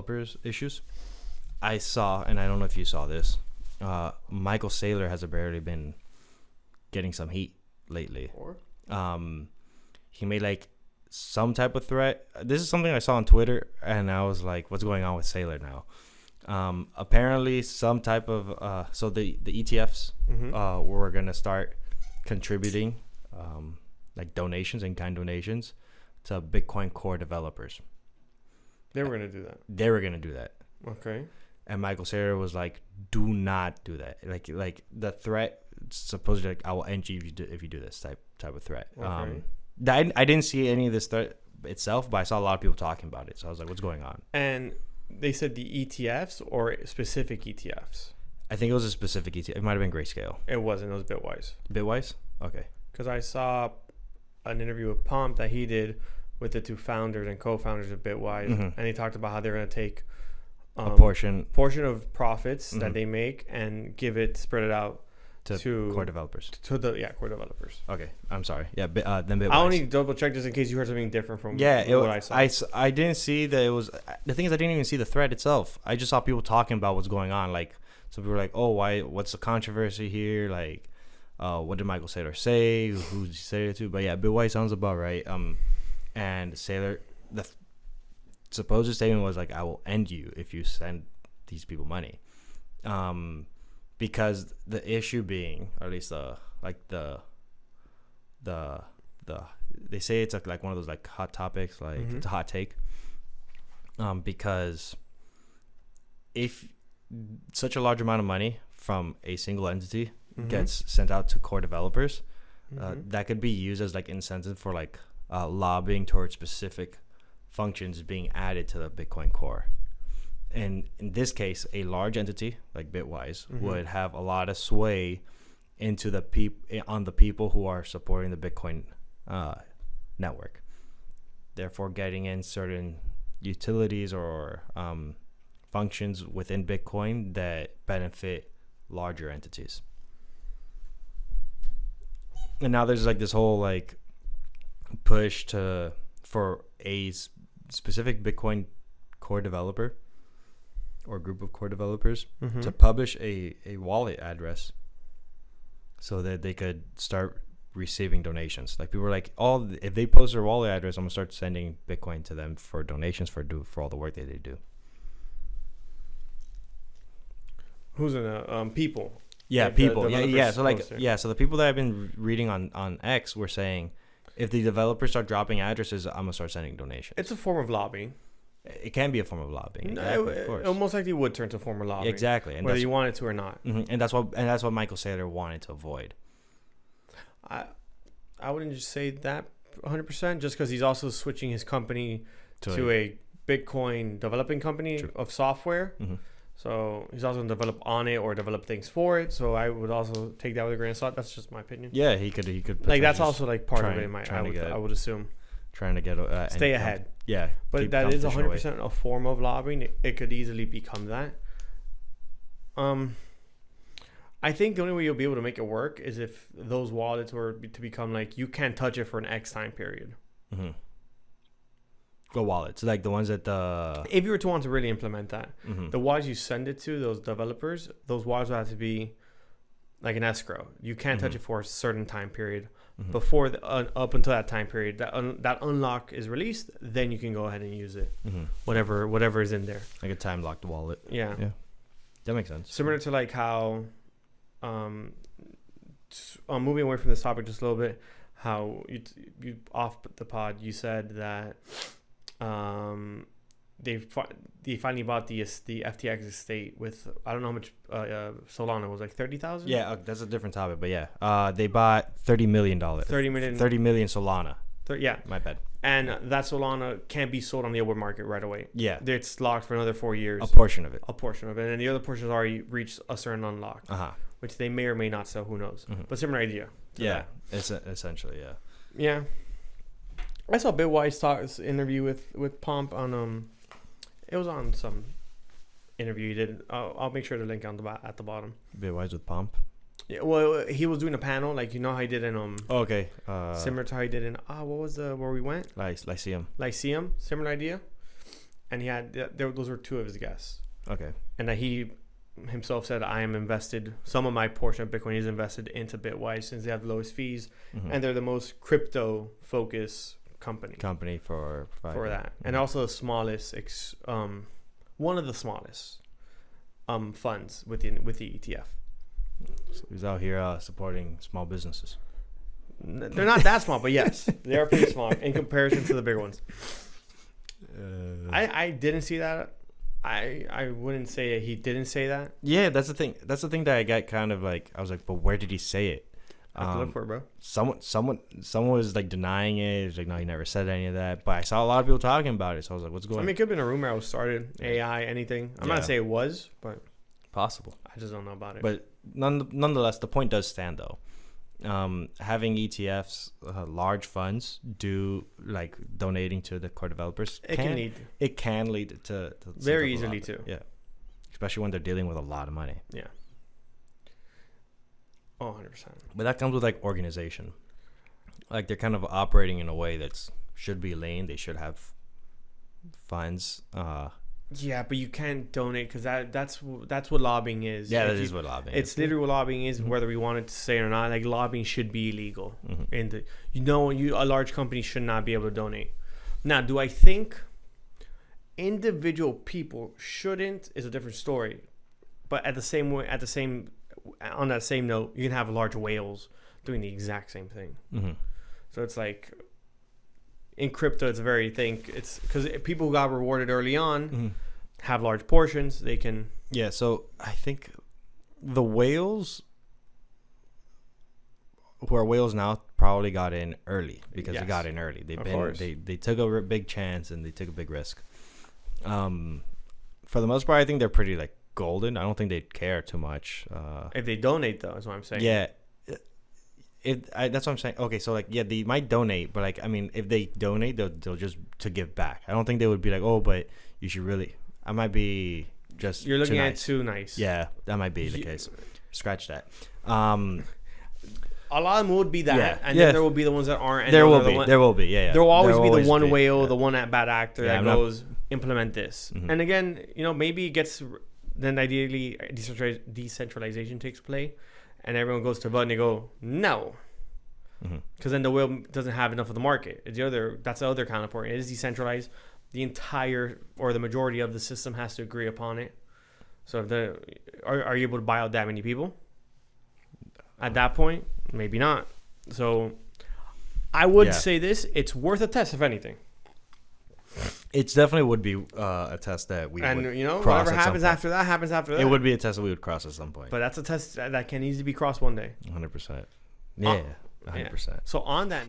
developers issues. I saw, and I don't know if you saw this, Michael Saylor has apparently been getting some heat lately. Or? He made like some type of threat. This is something I saw on Twitter, and I was like, what's going on with Saylor now? Apparently some type of so the ETFs were going to start contributing like donations and kind donations to Bitcoin core developers. They were going to do that. They were going to do that. Okay. And Michael Saylor was like, do not do that. Like the threat supposedly, like, I will end you if you do this type of threat. Okay. I didn't see any of this threat itself, but I saw a lot of people talking about it. So I was like, what's going on? And they said the ETFs or specific ETFs? I think it was a specific ETF. It might have been Grayscale. It wasn't. It was Bitwise. Bitwise? Okay. Because I saw an interview with Pomp that he did with the two founders and co-founders of Bitwise. And they talked about how they're going to take a portion of profits that they make and spread it out to core developers. Core developers. Okay, I'm sorry. Yeah, then Bitwise. I only double check just in case you heard something different from what I saw. I didn't see that it was. The thing is, I didn't even see the thread itself. I just saw people talking about what's going on. Like, some people were like, "Oh, why? What's the controversy here? Like, what did Michael Saylor say? Who did he say it to?" But yeah, Bitwise sounds about right. And Saylor, the supposed statement was like, "I will end you if you send these people money." Because the issue being, or at least the they say it's like one of those like hot topics, like it's a hot take. Because if such a large amount of money from a single entity gets sent out to core developers, that could be used as like incentive for like lobbying towards specific functions being added to the Bitcoin core. And in this case, a large entity like Bitwise would have a lot of sway into the people who are supporting the Bitcoin network. Therefore, getting in certain utilities or functions within Bitcoin that benefit larger entities. And now there's like this whole like push for a specific Bitcoin core developer or group of core developers to publish a wallet address so that they could start receiving donations. Like, people were like, if they post their wallet address, I'm gonna start sending Bitcoin to them for donations for all the work that they do. Who's in people? Yeah, like people. Yeah. So so the people that I've been reading on X were saying, if the developers start dropping addresses, I'm gonna start sending donations. It's a form of lobbying. It can be a form of lobbying. Exactly, of course. It most likely would turn to a form of lobbying. Exactly. And whether you want it to or not. And that's what Michael Saylor wanted to avoid. I wouldn't just say that 100%, just because he's also switching his company to a Bitcoin developing company of software. So he's also going to develop on it or develop things for it. So I would also take that with a grain of salt. That's just my opinion. Yeah, he could like, that's also like part of it. I would assume. Trying to get stay ahead. Yeah, but that is 100% a form of lobbying. It could easily become that. I think the only way you'll be able to make it work is if those wallets were to become like, you can't touch it for an X time period. Go wallets, like the ones that if you were to want to really implement that, the wallets you send it to those developers, those wallets will have to be like an escrow. You can't touch it for a certain time period. Before up until that time period, that unlock is released, then you can go ahead and use it. Whatever is in there, like a time locked wallet. Yeah, that makes sense. Similar to like how, moving away from this topic just a little bit, how you off the pod, you said that they finally bought the FTX estate with, I don't know how much Solana was, like 30,000. Yeah, that's a different topic, but yeah, they bought $30 million. 30 million Solana. Yeah, my bad. And that Solana can't be sold on the open market right away. Yeah, it's locked for another 4 years. A portion of it, and the other portion has already reached a certain unlock, which they may or may not sell. Who knows? But similar idea. Yeah, it's essentially yeah. I saw Bitwise talk's interview with Pomp on it was on some interview he did. I'll make sure to link at the bottom. Bitwise with Pomp. Yeah, well, he was doing a panel, like, you know how he did in okay. Similar to how he did in what was where we went? Lyceum. Similar idea. and he had those were two of his guests. Okay. And that he himself said, I am invested, some of my portion of Bitcoin is invested into Bitwise since they have the lowest fees and they're the most crypto focused company for that. And also the smallest, one of the smallest funds with the ETF. So he's out here supporting small businesses. They're not that small, but yes, they are pretty small in comparison to the big ones. I didn't see that. I wouldn't say he didn't say that. Yeah, that's the thing. That's the thing that I got kind of like. I was like, but where did he say it? I have to look for it, bro. Someone was like denying it. It was like, no, he never said any of that. But I saw a lot of people talking about it, so I was like, what's going on? I mean, it could have been a rumor I was started. AI, anything. I'm not saying it was, but possible. I just don't know about it. But nonetheless, the point does stand though. Having ETFs, large funds, do like donating to the core developers. It can lead to very easily too. Yeah, especially when they're dealing with a lot of money. Yeah. Oh, 100%. But that comes with like organization. Like they're kind of operating in a way that should be lean. They should have funds. Yeah, but you can't donate because that's what lobbying is. Yeah, that is what lobbying is. It's literally what lobbying is, whether we want it to say it or not. Like lobbying should be illegal. And a large company should not be able to donate. Now, do I think individual people shouldn't is a different story. But on that same note, you can have large whales doing the exact same thing. So it's like in crypto, it's a very thing. It's because people who got rewarded early on have large portions. They can. Yeah. So I think the whales who are whales now probably got in early because they got in early. They took a big chance and they took a big risk. For the most part, I think they're pretty like golden. I don't think they'd care too much. If they donate, though, is what I'm saying. Yeah. That's what I'm saying. Okay, so like, yeah, they might donate, but like, I mean, if they donate, they'll just to give back. I don't think they would be like, oh, but you should really. I might be just. You're looking at too nice. Yeah, that might be the case. Scratch that. A lot of them would be that, and then there will be the ones that aren't. And there will be. Yeah. There will always be the one whale, the one bad actor that goes implement this, and again, maybe it gets. Then ideally, decentralization takes place. And everyone goes to vote and they go, no. Because then the whale doesn't have enough of the market. That's the other counterpart. It is decentralized. The entire or the majority of the system has to agree upon it. So are you able to buy out that many people? At that point, maybe not. So I would say this. It's worth a test, if anything. It definitely would be a test that we would cross. Whatever happens after that happens after that. It would be a test that we would cross at some point. But that's a test that can easily be crossed one day. 100%. Yeah, 100%. So on that.